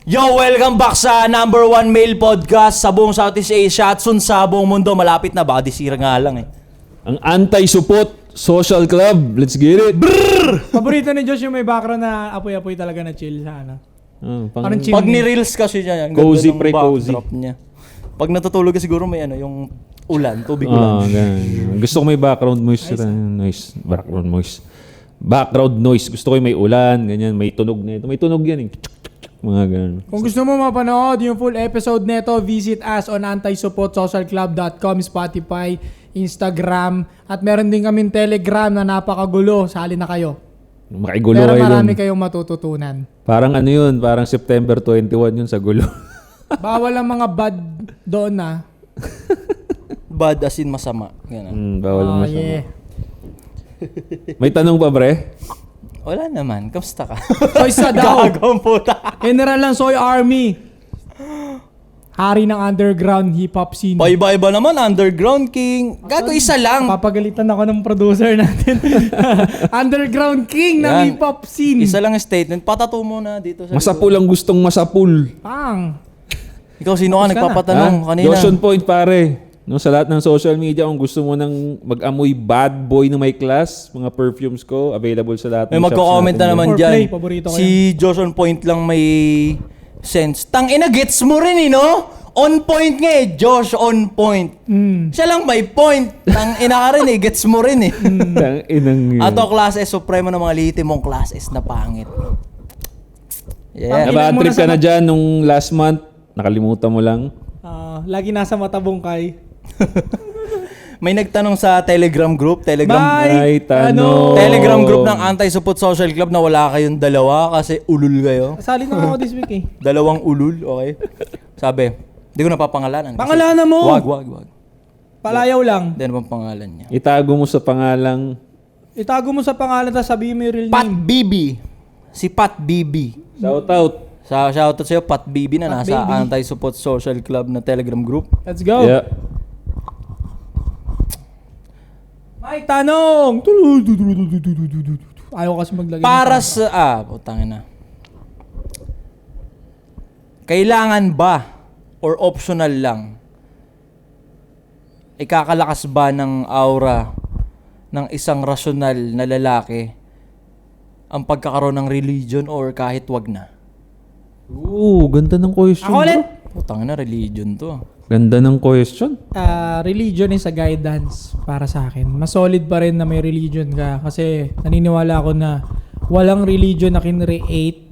Yo, welcome back sa number 1 male podcast sa buong Southeast Asia at soon sa buong mundo. Malapit na, baka disira nga lang eh. Ang Anti-Supot Social Club. Let's get it. Brrr! Paborito ni Josh yung may background na apoy-apoy talaga na chill sa ano. Parang chimney. Pag ni-reels kasi niya, ang Cozy, ganda ng pre-cozy. backdrop niya. Pag natutulog ka siguro may yung ulan, tubig ulan. Gusto ko may background noise. Background noise. Background noise. Gusto ko yung may ulan, ganyan. May tunog na ito. May tunog yan eh. Mga ganun. Kung gusto mo mapanood yung full episode nito, visit us on antisupportsocialclub.com, Spotify, Instagram, at meron din kaming Telegram na napakagulo. Sali na kayo. Makigulo Pero kayo marami dun. kayong matututunan. Parang ano yun, parang September 21 yun sa gulo. Bawal ang mga bad doon na. Bad as in masama. Ganun. Bawal mo siya. Yeah. May tanong pa, pre? Wala naman. Kamusta ka? Soy sa daw. Gagawang puta. General lang Soy Army. Hari ng underground hip-hop scene. Paiba-iba naman, underground king. Gago, isa lang. Papagalitan ako ng producer natin. Underground king ng Yan. hip-hop scene. Isa lang yung statement. Patato mo na dito sa Masapul ang gustong masapul. Pang. Ikaw, sino ka? Nagpapatanong kanina. Joshon Point, pare. No, sa lahat ng social media, kung gusto mo nang mag-amoy bad boy na may class, mga perfumes ko, available sa lahat May ng shops magko-comment na natin. naman For dyan. play, paborito ko Si Josh on point lang may sense. Tangina, gets mo rin no? On point nga eh. Josh on point. Siya lang may point. Tangina ka rin eh. Gets mo rin eh. Tang inang yun. Ato, class S, supremo ng mga lihitimong class S na pangit. Yeah. Ilan mo Naba-trip na ka sa- na dyan nung last month. Nakalimutan mo lang. Lagi nasa matabungkay. May nagtanong sa Telegram group. Ay, tanong. Telegram group ng Anti-Support Social Club na wala kayong dalawa kasi ulul kayo. Sali na ako this week eh. Dalawang ulul, okay? Sabi, hindi ko napapangalanan. kasi- Pangalanan mo! Wag. Palayaw lang. Hindi naman pangalan niya. Itago mo sa pangalang Itago mo sa pangalan tapos sabihin mo yung real Pat name. Bibi. Si Pat Bibi. shout out. Shoutout sa'yo, Pat Bibi na Pat nasa Bibi. Anti-Support Social Club na Telegram group. Let's go. Yeah. May tanong! Ayaw kasi maglagay. Para sa... putangin na. Kailangan ba or optional lang ikakalakas ba ng aura ng isang rasyonal na lalaki ang pagkakaroon ng religion or kahit wag na? Ganda ng question. Ako ulit! Putangin na, religion to. Ganda ng question. Religion is a guidance para sa akin. Mas solid pa rin na may religion ka kasi naniniwala ako na walang religion na kinreate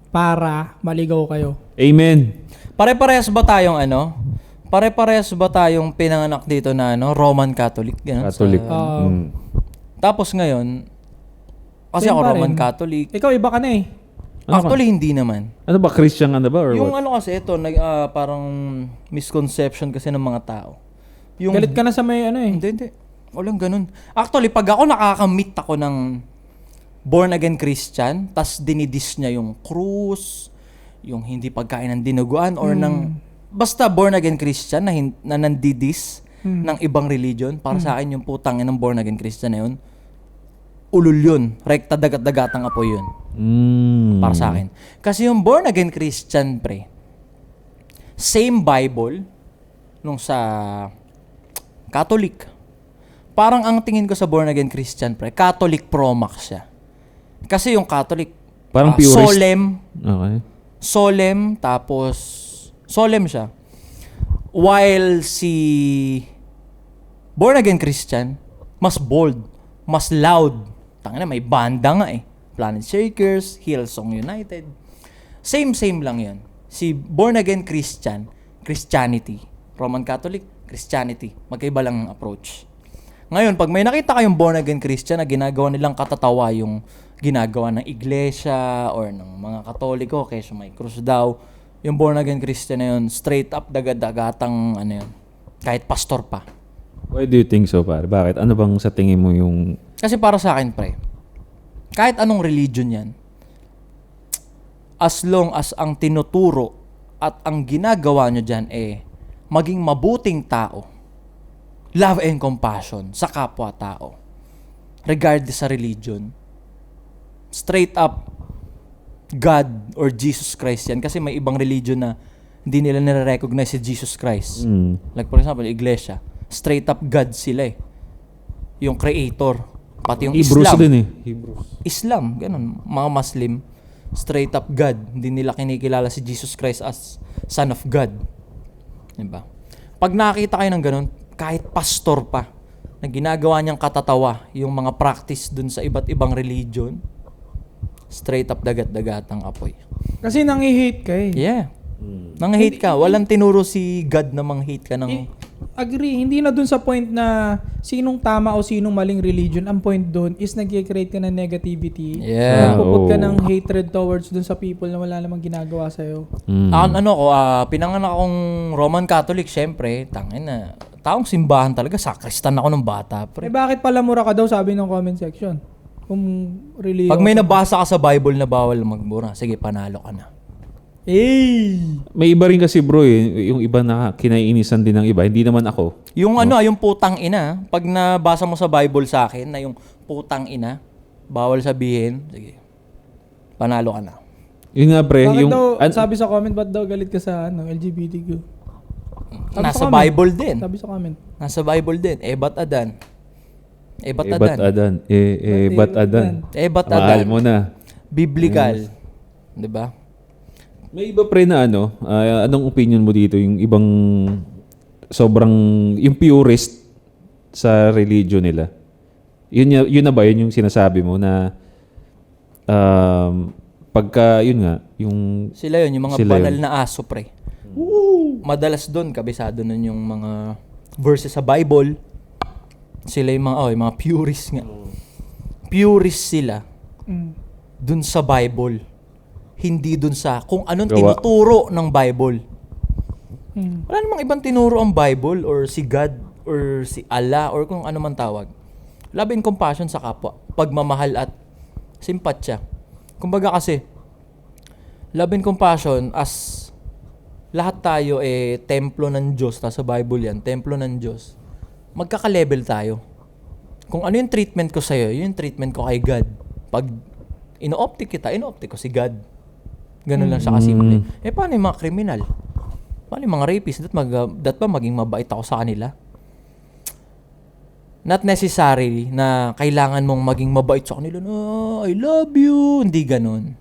para maligaw kayo. Amen. Pare-parehas ba tayong Pare-parehas ba tayong pinanganak dito na Roman Catholic? Ganun, Catholic. Tapos ngayon, kasi Same ako pa Roman rin. Catholic. Ikaw iba ka na eh. Actually, hindi naman. Ano ba? Christian ka na ba or Yung what? kasi ito, parang misconception kasi ng mga tao. Yung, Galit ka na sa may Hindi. Walang ganun. Actually, pag ako nakakamit ako ng born again Christian, tas dinidis niya yung krus, yung hindi pagkain ng dinuguan, or ng, basta born again Christian na nandidis ng ibang religion, para sa akin yung putang ng born again Christian na yun, ulul yun. Rekta dagat-dagatang apoy yun. Para sa akin. Kasi yung born again Christian, pre, same Bible nung sa Catholic. Parang ang tingin ko sa born again Christian, pre, Catholic Pro Max siya. Kasi yung Catholic, Parang purist. solemn, Okay. tapos solemn siya. While si born again Christian, mas bold, mas loud. Tangina, may banda nga eh. Planet Shakers, Hillsong United. Same lang yun. Si born again Christianity. Roman Catholic, Christianity. Magkaiba lang ang approach. Ngayon, pag may nakita kayong born again Christian na ginagawa nilang katatawa yung ginagawa ng iglesia or ng mga Katoliko, kesyo may krus daw, yung born again Christian na yun, straight up dagat-dagatang yun, kahit pastor pa. Why do you think so, pare? Bakit? Ano bang sa tingin mo yung... Kasi para sa akin, pre, kahit anong religion yan, as long as ang tinuturo at ang ginagawa nyo dyan maging mabuting tao, love and compassion sa kapwa-tao, regardless sa religion, Straight up God or Jesus Christ yan. Kasi may ibang religion na hindi nila nire-recognize si Jesus Christ. Like for example, iglesia. Straight up God sila eh. Yung creator. Pati yung Hebrews Islam. din eh. Hebrews. Islam, ganun. Mga Muslim, straight up God. Hindi nila kinikilala si Jesus Christ as Son of God. Diba? Pag nakita kayo ng ganun, kahit pastor pa, na ginagawa niyang katatawa yung mga practice dun sa iba't ibang religion, straight up dagat-dagatang apoy. Kasi nangi-hate ka eh. Yeah. Nang-hate ka. Walang tinuro si God na mang-hate ka ng... Agree. Hindi na dun sa point na sinong tama o sinong maling religion. Ang point dun is nag-create ka ng negativity. Yeah. Puput ka Oo. ng hatred towards dun sa people na wala namang ginagawa sa'yo. Pinanganak akong Roman Catholic, syempre. Tangin na. Taong simbahan talaga. Sakristan ako ng bata, Eh pre. bakit pala mura ka daw sabi ng comment section? Kung religion. Pag may nabasa ka sa Bible na bawal magmura, sige, panalo ka na. May iba rin kasi bro eh. Yung iba na kinaiinisan din ng iba. Hindi naman ako. Yung yung putang ina, pag nabasa mo sa Bible sa akin na yung putang ina, bawal sabihin, sige, panalo ka na. Yun nga pre. Bakit Yung, daw, sabi sa comment, ba't daw galit ka sa LGBTQ? Sabi Nasa sa comment. Bible din. Sabi sa comment. Nasa Bible din. Ba't Adan? Ba't Ba't Adan? Adan? Ba't Adan? Ba't Mahal Adan? mo na. Biblical. 'Di ba? May iba pre na ano, anong opinion mo dito? Yung ibang sobrang, yung purist sa religion nila. Yun na ba yun yung sinasabi mo na pagka, yun nga, yung Sila yun, yung mga Sila banal yun. na aso, pre. Madalas doon, kabisado nun yung mga verses sa Bible. Sila yung mga purist nga. Purist sila dun sa Bible. Hindi dun sa kung anong Gawa. tinuturo ng Bible. Wala namang ibang tinuro ang Bible or si God or si Allah or kung ano man tawag. Love and compassion sa kapwa. Pagmamahal at simpatsya. Kumbaga kasi, love and compassion as lahat tayo templo ng Diyos. Sa Bible yan, templo ng Diyos. Magkaka-level tayo. Kung ano yung treatment ko sa'yo, yun yung treatment ko kay God. Pag ino-optic kita, ino-optic ko si God. Ganun lang siya kasimple. Paano yung mga kriminal? Paano yung mga rapist? Dat ba maging mabait ako sa kanila? Not necessarily na kailangan mong maging mabait sa kanila na I love you. Hindi ganun.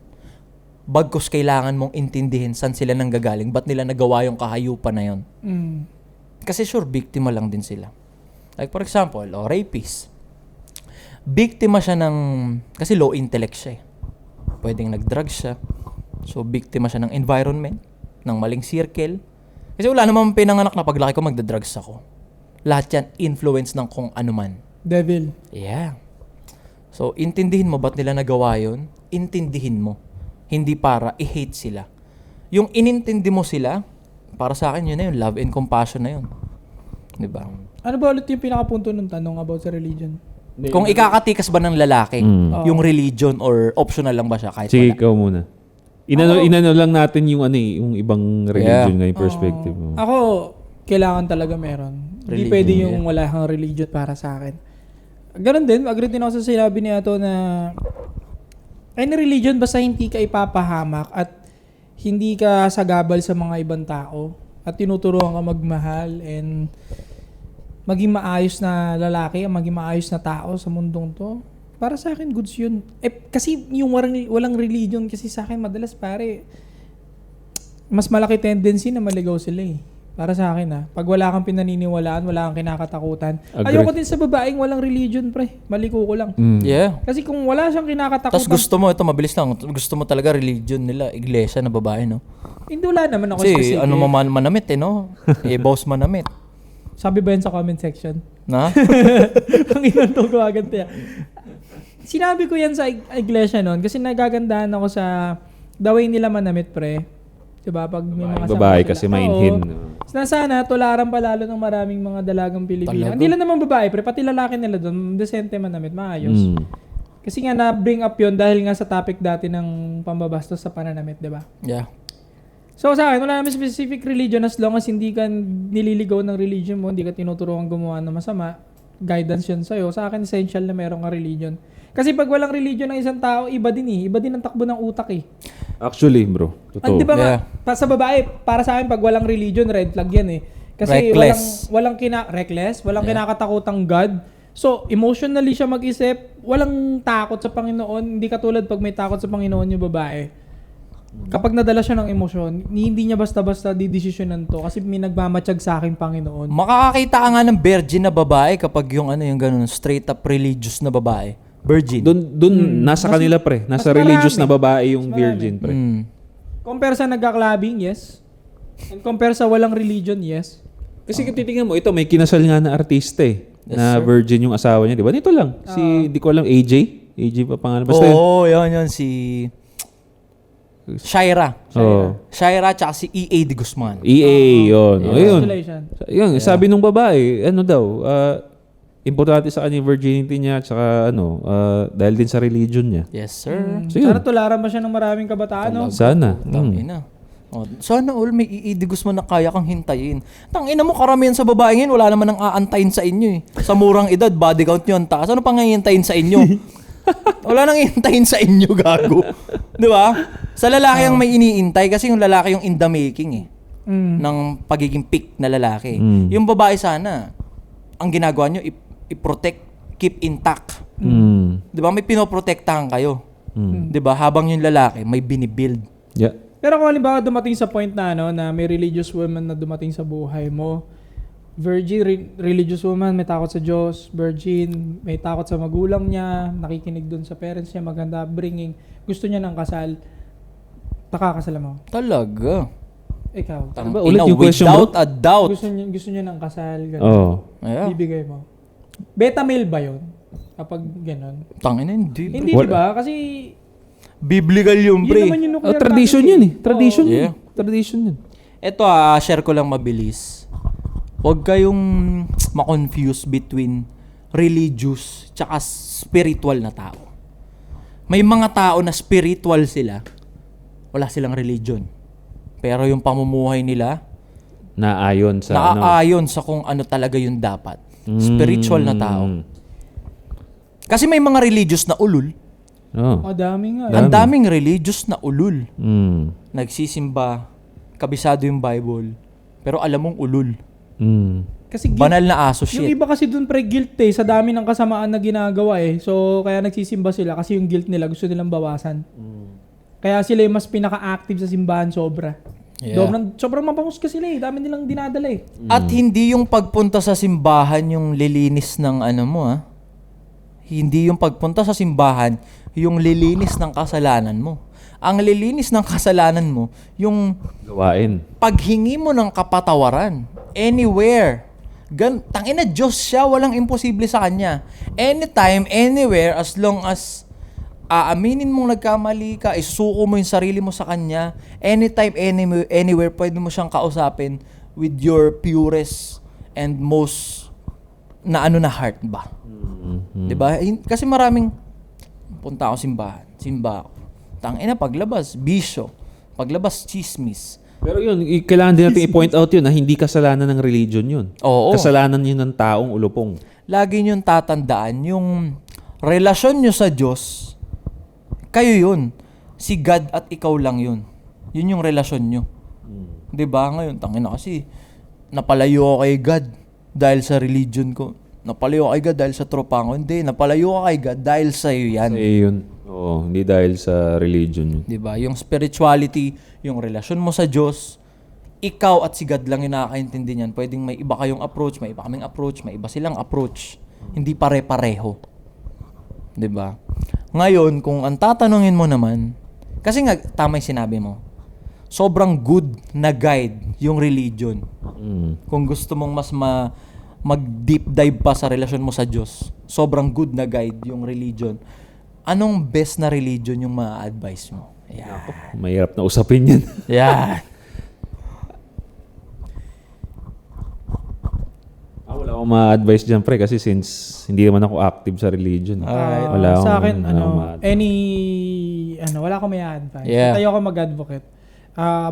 Bagkus kailangan mong intindihin saan sila nanggagaling. Ba't nila nagawa yung kahayupan na yun? Kasi sure, biktima lang din sila. Like for example, rapist. Biktima siya ng... Kasi low intellect siya eh. Pwedeng nag-drugs siya. So, biktima siya ng environment, ng maling circle. Kasi wala namang pinanganak na paglaki ko magda-drugs ako. Lahat yan, influence ng kung ano man. Devil. Yeah. So, intindihin mo ba't nila nagawa yun? Intindihin mo. Hindi para i-hate sila. Yung inintindi mo sila, para sa akin yun na yun, love and compassion na yun. Diba? Ano ba ulit yung pinakapunto ng tanong about sa religion? Kung ikakatikas ba ng lalaki, yung religion or optional lang ba siya kahit sige, wala? ikaw muna. Inano lang natin yung yung ibang religion nga yung perspective mo. Ako, kailangan talaga meron. Hindi Religion, pwede yung wala kang religion para sa akin. Ganon din, agree din ako sa sinabi ni Ato na any religion basta hindi ka ipapahamak at hindi ka sagabal sa mga ibang tao at tinuturuan ka magmahal and maging maayos na lalaki, maging maayos na tao sa mundong to. Para sa akin, goods yun. Kasi yung walang religion kasi sa akin madalas pare, mas malaki tendency na maligaw sila eh. Para sa akin pag wala kang pinaniniwalaan, wala kang kinakatakutan. Agree. Ayoko din sa babaeng walang religion pre. Maliko ko lang. Yeah. Kasi kung wala siyang kinakatakutan, Tapos gusto mo, ito mabilis lang, gusto mo talaga religion nila, iglesia na babae, no? hindi wala naman ako Kasi specific. ano manamit no? Boss manamit. Sabi ba yan sa comment section? Na? Ang inantog ko agad niya. Sinabi ko yan sa iglesia noon kasi nagagandahan ako sa the way nila manamit pre. Diba? Pag may mga Babae sama kasi sila. mainhin. Oo. Sana tularan pa lalo ng maraming mga dalagang Pilipino. Talaga? Hindi lang naman babae pre, pati lalaki nila doon, decente manamit, maayos. Kasi nga na-bring up yun dahil nga sa topic dati ng pambabastos sa pananamit, diba? Yeah. So sa akin, wala naman specific religion as long as hindi ka nililigaw ng religion mo, hindi ka tinuturuan gumawa ng masama, guidance yun sa'yo. Sa akin, essential na meron ka religion. Kasi pag walang religion ng isang tao, iba din eh. Iba din ang takbo ng utak eh. Actually, bro. Totoo. Di ba nga, Yeah. sa babae, para sa akin, pag walang religion, red flag yan eh. Kasi Reckless. reckless, walang kinakatakutang God. So, emotionally siya mag-isip, walang takot sa Panginoon. Hindi katulad pag may takot sa Panginoon yung babae. Kapag nadala siya ng emosyon, hindi niya basta-basta didesisyonan to kasi may nagmamatsyag sa akin Panginoon. Makakakita ka nga ng virgin na babae kapag yung yung ganun, straight up religious na babae. Virgin. Doon nasa kanila pre. Nasa mas religious marami. na babae yung Mas virgin pre. Compare sa nagka-clubbing, yes. And compare sa walang religion, yes. Kasi kung titingnan mo, ito may kinasal nga na artista eh. Yes, na sir. virgin yung asawa niya, di ba? Dito lang. Di ko alam, AJ? AJ pa pangalan. Basta yun. Oo, yun, si Shaira. Oo. Shaira tsaka si E.A. de Guzman. EA, yun. O, yun. Congratulations. Yun, sabi nung babae, ano daw, importante sa kanya yung virginity niya, tsaka dahil din sa religion niya. Yes, sir. So, yun. Sana tularan pa siya ng maraming kabataan, no? Sana. Tangina. Oh, sana all may E.A. de Guzman na kaya kang hintayin. Tangina mo, karamihan sa babae ngayon, wala naman nang aantayin sa inyo eh. Sa murang edad, body count nyo ang taas. Ano pang hihintayin sa inyo? Wala nang hihintayin sa inyo, gago. Di ba? Sa lalaki ang may iniintay kasi yung lalaki yung in the making eh. Ng pagiging peak na lalaki. Yung babae sana, ang ginagawa nyo, i-protect, keep intact. Di ba? May pinoprotektahan kayo. Di ba? Habang yung lalaki, may binibuild. Yeah. Pero kung halimbawa dumating sa point na na may religious woman na dumating sa buhay mo, religious woman, may takot sa Diyos, virgin, may takot sa magulang niya, nakikinig dun sa parents niya, maganda bringing, gusto niya ng kasal, pakakasal mo. Talaga. Ikaw. Diba, ulit yung question without a doubt. Gusto niya ng kasal, ganun. Oh. Yeah. Bibigay mo. Beta male ba yun? Kapag ganun. Tangina, hindi. Hindi, Wala. di ba? Kasi Biblical yung yun pre. naman yung nuclear Tradition family. yun eh. Tradition Oo. yun. Yeah. Tradition yun. Ito share ko lang mabilis. Huwag kayong ma-confuse between religious tsaka spiritual na tao. May mga tao na spiritual sila, wala silang religion. Pero yung pamumuhay nila, Naayon sa naaayon sa kung ano talaga yung dapat. Spiritual na tao. Kasi may mga religious na ulul. Oh. Madami nga. Ang daming religious na ulul. Mm. Nagsisimba, kabisado yung Bible, pero alam mong ulul. Mm. Kasi guilt. Banal na aso Yung shit. iba kasi dun pre guilt eh, sa dami ng kasamaan na ginagawa eh. So, kaya nagsisimba sila kasi yung guilt nila gusto nilang bawasan. Kaya sila yung mas pinaka-active sa simbahan sobra. Yeah. Sobrang mapangusga sila eh. Dami nilang dinadala eh. At hindi yung pagpunta sa simbahan yung lilinis ng ano mo Hindi yung pagpunta sa simbahan yung lilinis ng kasalanan mo. Ang lilinis ng kasalanan mo, yung Gawain. paghingi mo ng kapatawaran. Anywhere. Tangina, Diyos siya, walang imposible sa Kanya. Anytime, anywhere, as long as aaminin mong nagkamali ka, isusuko mo yung sarili mo sa Kanya, anytime, anywhere, pwede mo siyang kausapin with your purest and most na heart ba? Diba? Kasi maraming punta ako simba ako. Tangina, paglabas, bisyo. Paglabas, chismis. Pero yun, kailangan din natin i-point out yun na hindi kasalanan ng religion yun. Oo. Kasalanan yun ng taong ulupong. Lagi niyong tatandaan yung relasyon nyo sa Diyos, kayo yun. Si God at ikaw lang yun. Yun yung relasyon nyo. Diba? Ngayon, tangina kasi, napalayo ako kay God dahil sa religion ko. Napalayo ako kay God dahil sa tropa ko. Hindi, napalayo ako kay God dahil sa iyo yan. Yun. Oo, hindi dahil sa religion yun. Diba? Yung spirituality, yung relasyon mo sa Diyos, ikaw at si God lang yung nakakaintindi niyan. Pwedeng may iba kayong approach, may iba kaming approach, may iba silang approach. Hindi pare-pareho. Diba? Ngayon, kung ang tatanungin mo naman, kasi nga, tama yung sinabi mo, sobrang good na guide yung religion. Kung gusto mong mas mag-deep dive pa sa relasyon mo sa Diyos, sobrang good na guide yung religion. Anong best na religion yung ma-advise mo? Yan. Mahirap na usapin yan. Yan. Wala akong ma-advise dyan, pre, kasi since hindi naman ako active sa religion. Wala Sa akong- akin, wala akong ma-advise. wala akong may advice. Yeah. Tayo ako mag-advocate.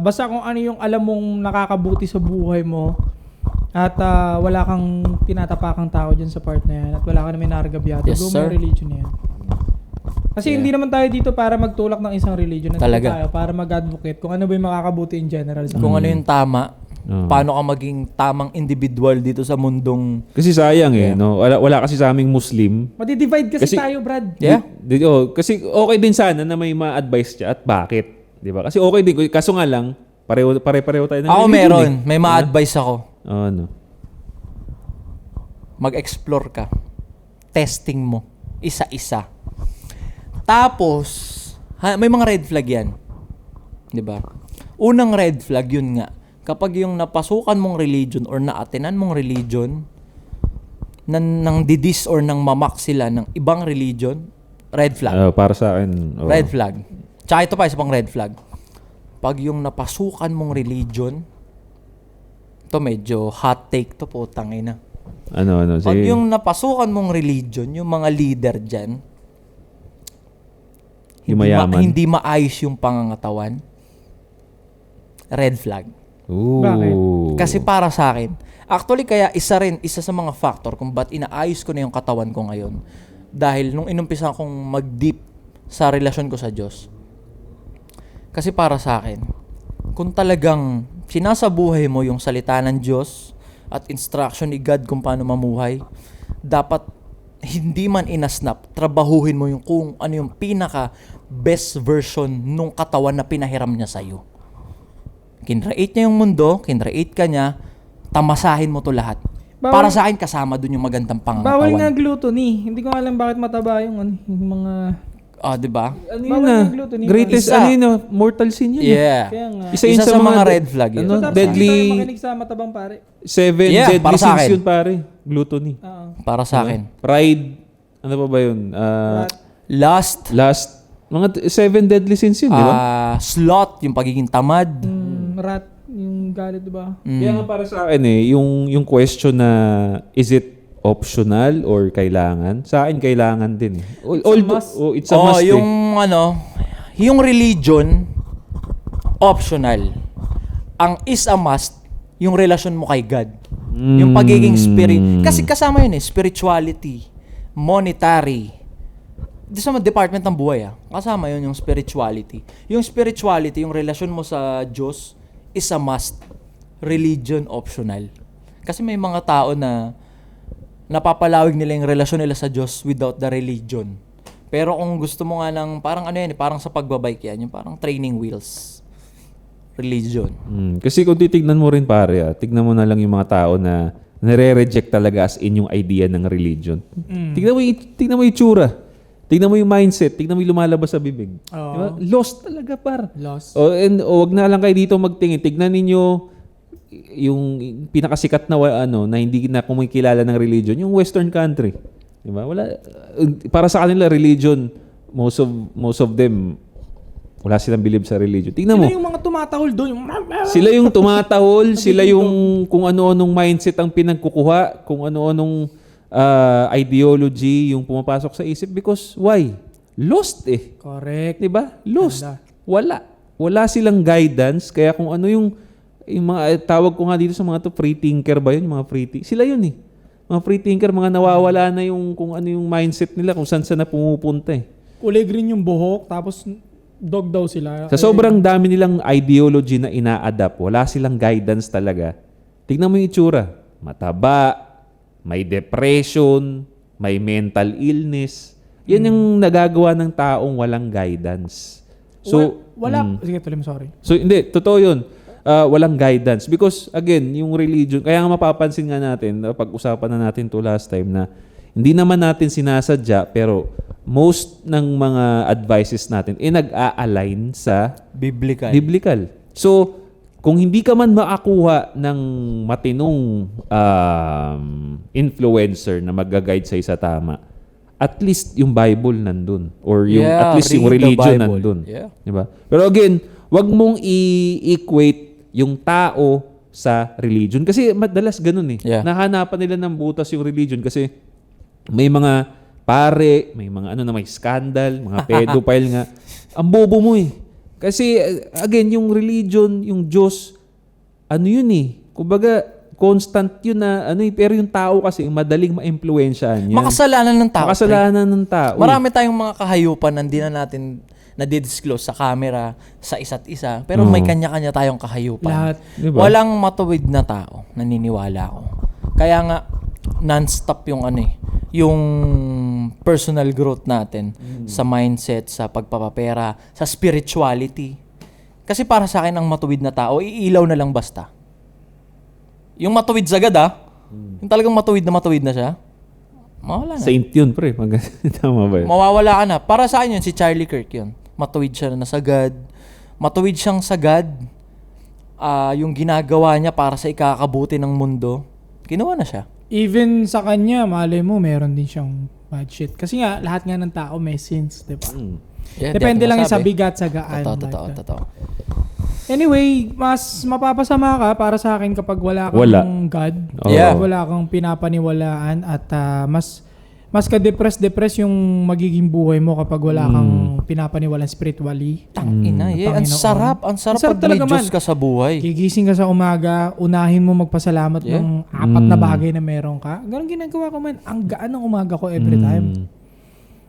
Basta kung ano yung alam mong nakakabuti sa buhay mo at wala kang tinatapakang tao dyan sa part na yan at wala ka naman naragabyado, Yes, go mo sir. yung religion na yan. Kasi hindi naman tayo dito para magtulak ng isang religion. Nandito Talaga. tayo para mag-advocate kung ano ba yung makakabuti in general sa Kung ano yung tama, Oo. paano ka maging tamang individual dito sa mundong... Kasi sayang no? Wala kasi sa aming Muslim. Madi-divide kasi, Kasi- tayo, Brad. Yeah? Kasi okay din sana na may ma-advise siya at bakit. Di ba? Kasi okay din. Kaso nga lang, pare-pareho tayo ng Ako religion meron. eh. May ma-advise ako. Ano? Mag-explore ka. Testing mo. Isa-isa. Tapos, may mga red flag yan. 'Di ba? Unang red flag yun nga. Kapag yung napasukan mong religion or naatenan mong religion, nang didis or nang mamak sila ng ibang religion, red flag. Para sa akin. oo. Red flag. Tsaka ito pa, isa pang red flag. Pag yung napasukan mong religion, to medyo hot take to, putang ina. Ano? Pag Sige. yung napasukan mong religion, yung mga leader dyan, Yung mayaman. hindi maayos yung pangangatawan, red flag. Ooh. Bakit? Kasi para sa akin, actually kaya isa sa mga factor kung ba't inaayos ko na yung katawan ko ngayon. Dahil nung inumpisa akong mag-deep sa relasyon ko sa Diyos. Kasi para sa akin, kung talagang sinasabuhay mo yung salita ng Diyos at instruction ni God kung paano mamuhay, dapat hindi man inasnap, trabahuhin mo yung kung ano yung pinaka best version nung katawan na pinahiram niya sa'yo. Kinreate niya yung mundo, kinreate ka niya, tamasahin mo to lahat. Para sa akin, kasama dun yung magandang Bawal nga pangangatawan. gluttony. Hindi ko alam bakit mataba yung mga... Di ba? Ano Bawal yun ng gluten, yun. Greatest, Isa. mortal sin yun. Yeah. Kaya nga. Isa yun Isa sa mga red flag yun. Ano, So, dapat deadly, hindi tayo makinig sa matabang pare. 7 Yeah, deadly para sa sins akin. yun pare. Gluttony. Oo. Para sa akin. Pride. Ano pa ba yun? Lust, Last. Mga 7 deadly sins yun, di ba? sloth, yung pagiging tamad. Rat, yung galit, di ba? Kaya nga para sa akin yung question na is it optional or kailangan? Sa akin kailangan din. It's a must. Yung religion, optional. Ang is a must, yung relasyon mo kay God. Yung pagiging spirit. Kasi kasama yun spirituality, monetary. Di sa department ng buhay kasama yun yung spirituality. Yung spirituality, yung relasyon mo sa Diyos, is a must. Religion, optional. Kasi may mga tao na napapalawig nila yung relasyon nila sa Diyos without the religion. Pero kung gusto mo nga ng parang parang sa pagbabike yan, yung parang training wheels. Religion. Kasi kung titignan mo rin pare, tignan mo na lang yung mga tao na nare-reject talaga as in yung idea ng religion. Tignan mo yung itsura. Tignan mo yung mindset. Tignan mo yung lumalabas sa bibig. Oo. Diba? Lost talaga par. Lost. Wag na lang kayo dito magtingin. Tignan ninyo yung pinakasikat na na hindi na kumikilala ng religion, yung Western country. Diba? Para sa kanila religion, most of them wala silang believe sa religion. Tingnan mo. Sila yung mga tumatahol doon. Sila yung tumatahol, sila yung kung ano-anong mindset ang pinagkukuha, kung ano-anong ideology yung pumapasok sa isip because why? Lost Correct. 'Di ba? Lost. Ganda. Wala silang guidance kaya kung ano yung mga tawag ko nga dito sa mga to free thinker ba yun? Yung mga sila yun Mga free thinker, mga nawawala na yung kung ano yung mindset nila, kung saan na pumupunta Kulay green yung buhok, tapos dog daw sila. Sa sobrang dami nilang ideology na ina-adapt, wala silang guidance talaga. Tignan mo yung itsura. Mataba, may depression, may mental illness. Yan yung nagagawa ng taong walang guidance. So, wala. Sige, tuloy mo, sorry. So, hindi. Totoo yun. Walang guidance. Because, again, yung religion, kaya nga mapapansin nga natin, pag-usapan na natin to last time na hindi naman natin sinasadya, pero most ng mga advices natin nag-a-align sa biblical. So, kung hindi ka man makakuha ng matinong influencer na mag-guide sa isa tama, at least yung Bible nandun. Or yung, at least yung read the religion Bible. nandun. Yeah. Diba? Pero again, wag mong i-equate yung tao sa religion. Kasi madalas ganun Yeah. Nahanapan nila ng butas yung religion kasi may mga pare, may mga na may scandal, mga pedophile nga. Ang bobo mo Kasi again, yung religion, yung Diyos, yun Kumbaga, constant yun na pero yung tao kasi madaling ma-impluwensyahan yan. Makasalanan ng tao. Makasalanan ng tao. Marami tayong mga kahayupan na hindi na natin nadidisclose sa camera, sa isa't isa. Pero may kanya-kanya tayong kahayupan. Lahat. Diba? Walang matuwid na tao, naniniwala ako. Kaya nga, non-stop yung yung personal growth natin sa mindset, sa pagpapapera, sa spirituality. Kasi para sa akin, ang matuwid na tao, iilaw na lang basta. Yung matuwid sagad yung talagang matuwid na siya, mawala na. Saint yun, pre. Tama ba yun? Mawawala ka na. Para sa akin yun, si Charlie Kirk yun. Matuwid siya na sagad. Matuwid siyang sagad. Yung ginagawa niya para sa ikakabuti ng mundo, ginawa na siya. Even sa kanya, malay mo, meron din siyang bad shit. Kasi nga, lahat nga ng tao may sins, di ba? Yeah, Depende lang yung sa masabi. bigat, sa gaan. Totoo. Anyway, mas mapapasama ka para sa akin kapag wala kang Wala. God. Oo. Yeah. Wala kang pinapaniwalaan at mas ka-depress yung magiging buhay mo kapag wala kang pinapaniwalaan spiritually. Tangina, Tangina, ang sarap. Ang sarap Ang sarap pag may talaga, Diyos man. ka sa buhay. Gigising ka sa umaga, unahin mo magpasalamat Yeah. ng 4 na bagay na meron ka. Ganon ginagawa ko, man. Ang gaan ng umaga ko every time.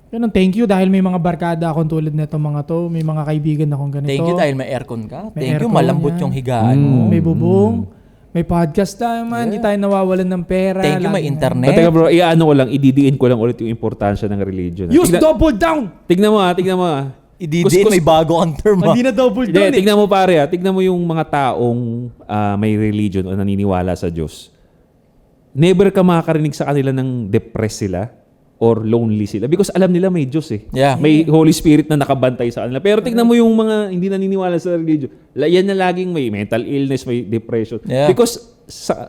Ganun, thank you dahil may mga barkada akong tulad nito mga to. May mga kaibigan akong ganito. Thank you dahil may aircon ka. May Thank you, aircon, malambot yan. yung higaan mo. May bubong. May podcast tayo, man. Hindi tayo nawawalan ng pera. Thank you, may Lagi- internet. Teka bro, ididiin ko lang ulit yung importansya ng religion. Use double down! Tignan mo. Ididiin, may bago ang term. Hindi na double Hindi, down eh. tignan mo pare tignan mo yung mga taong may religion o naniniwala sa Diyos. Never ka makakarinig sa kanila ng depressed sila or lonely sila because alam nila may Diyos eh. Yeah. May Holy Spirit na nakabantay sa kanila. Pero tignan mo yung mga hindi naniniwala sa religion. Yan na laging may mental illness, may depression. Yeah. Because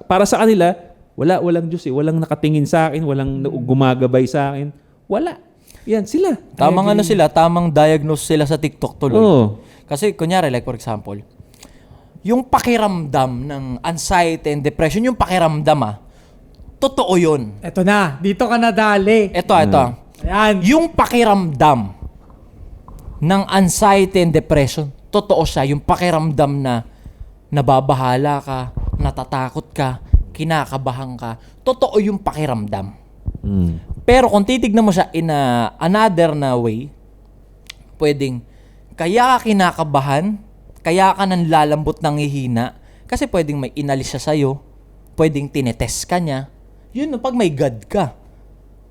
para sa kanila, walang Diyos eh. Walang nakatingin sa akin, walang gumagabay sa akin. Wala. Yan, sila. Tamang tamang diagnose sila sa TikTok tuloy. Oo. Kasi kunyari, like for example, yung pakiramdam ng anxiety and depression, yung pakiramdam totoo yun. Eto na, dito ka nadali. Ito. Ayan. Yung pakiramdam ng anxiety and depression, totoo siya. Yung pakiramdam na nababahala ka, natatakot ka, kinakabahan ka, totoo yung pakiramdam. Pero kung titignan mo siya in another na way, pwedeng kaya ka kinakabahan, kaya ka nanlalambot ng hihina, kasi pwedeng may inalis siya sa'yo, pwedeng tinetest ka niya. Yun, pag may God ka,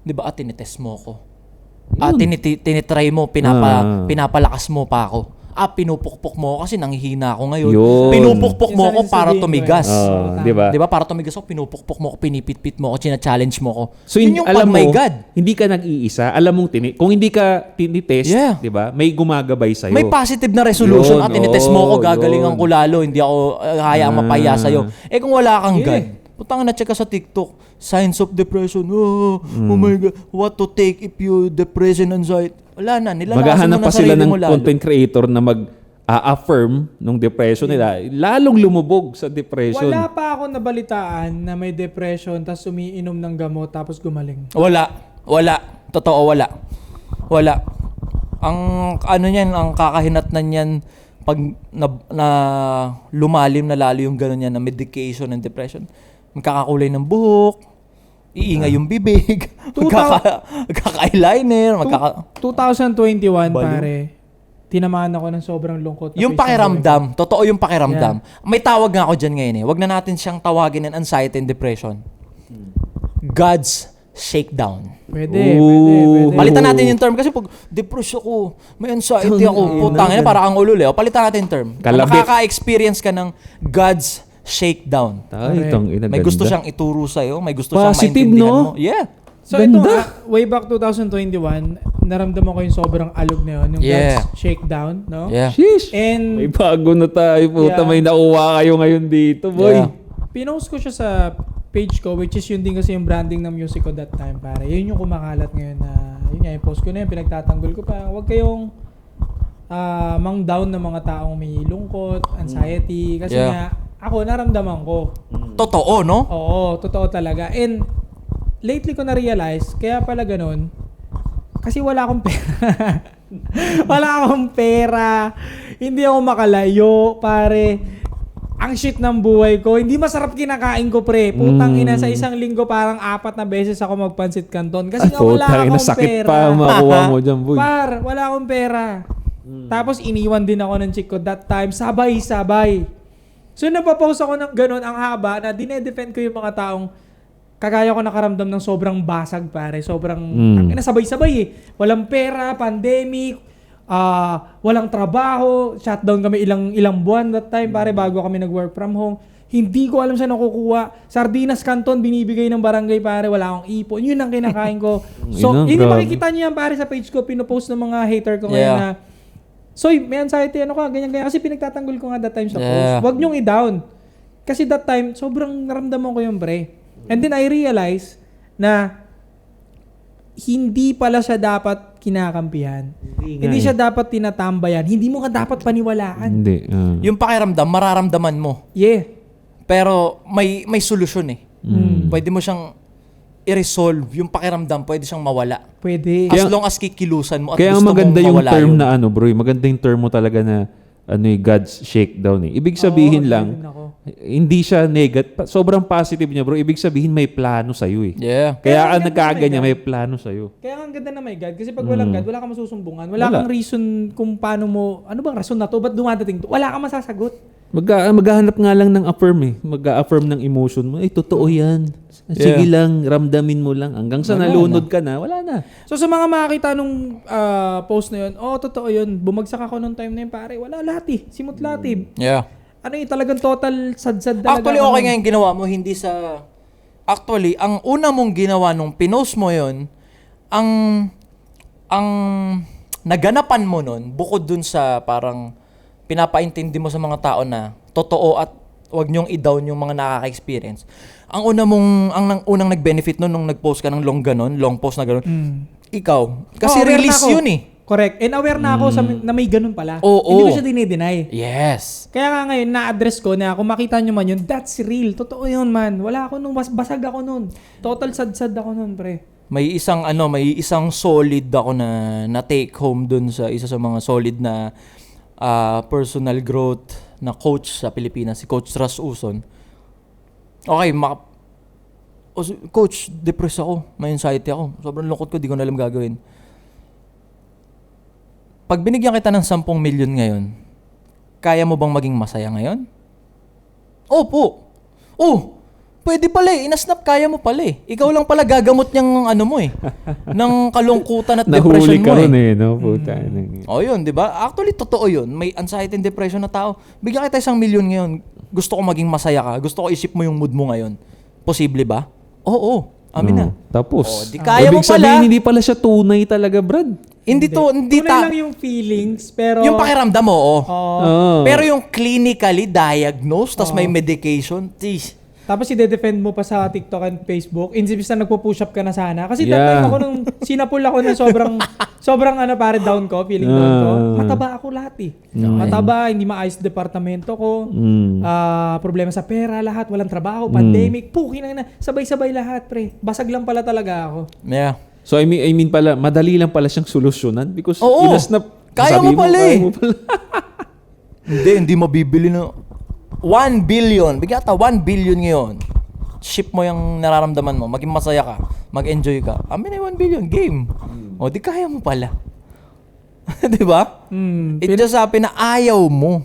di ba, tinetest mo ko. Tinitry mo, pinapalakas mo pa ako. Pinupukpok mo ako kasi nanghihina ako ngayon. Yun. Pinupukpok mo ako Yung para sabihin ko tumigas. Di ba? Di ba? Para tumigas ako, pinupukpok mo ako, pinipit-pit mo ako, china-challenge mo ako. So yun yung alam pag may mo, God. hindi ka nag-iisa. Alam mong kung hindi ka tinitest, Yeah. 'di ba? May gumagabay sa May positive na resolution. Yun, Tinetest mo ako, gagalingan yun. ko lalo. Hindi ako hayaang mapaya sa'yo. Kung wala kang God, putang na check ka sa TikTok. Signs of depression. Oh my God. What to take if you depression, anxiety. Wala na. Nilalasan Maghahanap mo na pa sila sarili ng mo lalo. content creator na mag-affirm nung depression nila. Lalong lumubog sa depression. Wala pa ako nabalitaan na may depression tapos umiinom ng gamot tapos gumaling. Wala. Totoo, wala. Ang ang kakahinatnan niyan pag na lumalim na lalo yung gano'n yan na medication and depression. Magkakakulay ng buhok, iingay yung bibig, magkaka-eyeliner, 2021 Balo. pare, tinamaan ako ng sobrang lungkot. na Yung face ng pakiramdam, totoo yung pakiramdam. May tawag nga ako dyan ngayon eh. Wag na natin siyang tawagin ng anxiety and depression. God's shakedown. buhay. Pwede. Palitan natin yung term kasi pag depressed ako, may anxiety ako, putang ina, para kang ulul eh. Palitan natin yung term. Kalabit. Makaka-experience ka ng God's shakedown. Ay, itong ina, May gusto ganda. siyang ituro sa'yo, may gusto siyang Positive, maintindihan no? mo. Yeah. So ito Ganda. nga, way back 2021, naramdaman ko yung sobrang alog na yun, yung Yeah. God's shakedown, no? Yeah. Sheesh. And May bago na tayo, puta. Yeah. May nakuha kayo ngayon dito, boy. Yeah. pinost ko siya sa page ko, which is yun din kasi yung branding ng music ko that time, pare. Yun yung kumakalat ngayon na, yun nga, yung post ko na yun, pinagtatanggol ko pa. Huwag kayong mang down ng mga taong may lungkot, anxiety, kasi Yeah. nga, ako, naramdaman ko. Totoo, no? Oo, totoo talaga. And, lately ko na-realize, kaya pala ganun, kasi wala akong pera. Wala akong pera. Hindi ako makalayo, pare. ang shit ng buhay ko. Hindi masarap kinakain ko, pre. Putang ina, sa isang linggo parang 4 na beses ako magpansit canton. Kasi nga wala Putang ina, akong sakit pera. pa makuha mo dyan, boy. Par, wala akong pera. Tapos iniwan din ako ng chick ko that time. Sabay-sabay. So napapost ako ng ganun ang haba na dinedefend ko yung mga taong kagaya ko nakaramdam ng sobrang basag, pare. Sobrang sabay-sabay eh. Walang pera, pandemic, walang trabaho, shutdown kami ilang buwan that time, pare, bago kami nag-work from home. Hindi ko alam saan nakukuha. Sardinas Canton, binibigay ng barangay, pare. Wala akong ipon. Yun ang kinakain ko. So, Ina, yun grabe. makikita nyo yan, pare, sa page ko. Pinopost ng mga hater ko ngayon na, Soy, may anxiety, ano ka, ganyan. Kasi pinagtatanggol ko nga that time sa post. Huwag nyong i-down. Kasi that time, sobrang naramdaman ko yung pre. And then I realized na hindi pala siya dapat kinakampihan. Hindi siya dapat tinatambayan. Hindi mo ka dapat paniwalaan. Hindi. Yung pakiramdam, mararamdaman mo. Yeah. Pero may solusyon eh. Pwede mo siyang i-resolve. Yung pakiramdam, pwede siyang mawala. Pwede. As long as kikilusan mo at Kaya gusto maganda mong yung mawala term yun. na ano, bro. Maganda yung term mo talaga na God's shakedown eh. Ibig sabihin lang, hindi siya negative. Sobrang positive niya, bro. Ibig sabihin may plano sa'yo eh. Yeah. Kaya ang ka ganda nagkaganyan, naman may plano sa'yo. Kaya nga ang ganda na may God. Kasi pag walang God, wala kang masusumbungan. Wala kang reason kung paano mo, ano bang rason na to? Ba't dumadating to? Wala kang masasagot. Maghahanap nga lang ng affirm eh. Mag-affirm ng emotion mo. Eh, totoo yan. Sige lang, ramdamin mo lang. Hanggang sa nalunod ka na, wala na. So sa mga makakita nung post na yun, totoo yun. Bumagsak ako nung time na yun, pare. Wala lahat eh. Simot lahat eh. Yeah. Ano yun, talagang total sad-sad talaga. Actually, ako okay nun. nga yung ginawa mo. Hindi sa... Actually, ang una mong ginawa nung pinost mo yun, ang naganapan mo nun, bukod dun sa parang pinapaintindi mo sa mga tao na totoo at wag niyong i-down yung mga nakaka-experience. Ang unang nag-benefit nun nung nag-post ka ng long post na ganon, ikaw. Kasi aware release na ako. yun eh. Correct. And aware na ako na may ganun pala. Oo. Hindi ko siya dinideny. Yes. Kaya nga ngayon, na-address ko na kung makita nyo man yun, that's real. Totoo yun, man. Wala ako nung, basag ako nun. Total sad-sad ako nun, pre. May isang solid ako na take home dun sa isa sa mga solid na personal growth na coach sa Pilipinas, si Coach Ras Uson. Okay, Coach, depressed ako. May anxiety ako. Sobrang lungkot ko, di ko na alam gagawin. Pag binigyan kita ng 10 milyon ngayon, kaya mo bang maging masaya ngayon? Opo. Pwede pala eh. Inasnap, kaya mo pala eh. Ikaw lang pala gagamot niyang ano mo eh. ng kalungkutan at depression Nahuli mo ka eh. ron eh, no? Puta. Yun, di ba? Actually, totoo yun. May anxiety and depression na tao. Bigyan kita 1 milyon ngayon. Gusto ko maging masaya ka. Gusto ko isip mo yung mood mo ngayon. Posible ba? Oo. Amin na. Tapos, di kaya mo ibig sabihin, pala. hindi pala siya tunay talaga, Brad. Hindi Tunay lang yung feelings, pero... Yung pakiramdam mo, Oo. Pero yung clinically diagnosed, tas may medication, geez. Tapos i-defend mo pa sa TikTok and Facebook. Imbis na nagpo-push up ka na sana. Kasi that Yeah. time ako nung sinapul ako ng sobrang pare down ko, feeling down ko. Mataba ako lahat eh. Mataba, hindi maayos departamento ko. Problema sa pera, lahat. Walang trabaho, pandemic. Pukin na. Sabay-sabay lahat, pre. Basag lang pala talaga ako. Yeah. So, I mean pala, madali lang pala siyang solusyonan because Oo. inasnap. Kaya sabi mo pala eh. kaya mo pala. Hindi mabibili na. 1 billion. Bigyan ata 1 billion ngayon. Ship mo yung nararamdaman mo. Maging masaya ka. Mag-enjoy ka. Amin ay 1 billion. Game. O, di kaya mo pala. Di ba? It just happen na ayaw mo.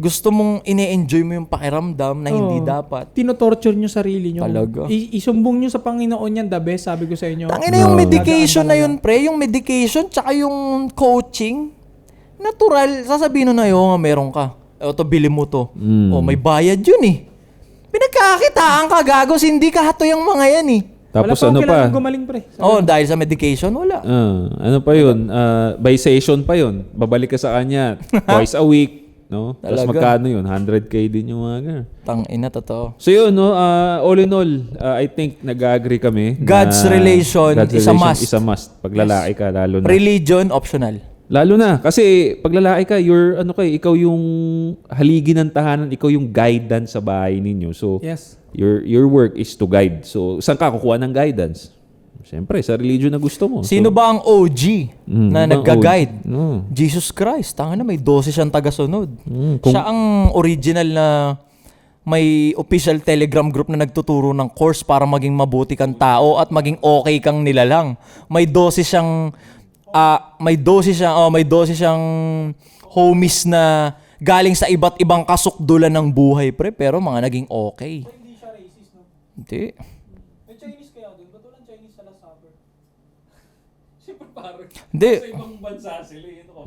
Gusto mong ine-enjoy mo yung pakiramdam na hindi dapat. Tinotorture nyo sarili nyo. Talaga. Isumbong nyo sa Panginoon yan, the best, sabi ko sa inyo. Tangina yung medication na yun, pre. Yung medication tsaka yung coaching. Natural. Sasabihin na yun nga meron ka. Ito, bili mo to. May bayad yun eh. Pinagkakitaan ka, gagos. Hindi ka hato yung mga yan eh. Tapos wala ano pa? gumaling, pre. Dahil sa medication, wala. Ano pa yun? By session pa yun. Babalik ka sa kanya twice a week. No? Tapos Talaga? magkano yun? 100K din yung mga ganun. Tangina, totoo. So yun, no? All in all, I think nag-agree kami. God's relation is a must. Is a must. Pag lalaki ka, lalo na. Religion, optional. Lalo na. Kasi pag lalaki ka, ikaw yung haligi ng tahanan, ikaw yung guidance sa bahay ninyo. So, Yes. your work is to guide. So, saan ka kukuha ng guidance? Siyempre, sa religion na gusto mo. Sino ba ang OG na bang nagga-guide? No. Jesus Christ. Tanga na, may 12 siyang tagasunod. Kung- Siya ang original na may official Telegram group na nagtuturo ng course para maging mabuti kang tao at maging okay kang nilalang. May dosis siyang may dosis siyang homies na galing sa iba't ibang kasukdulan ng buhay, pre, pero mga naging okay. Hindi siya racist, no? Hindi. May Chinese kaya doon? Ba't walang Chinese sa Last Supper? Siyempre parang Hindi. ibang bansa sila, yun ako.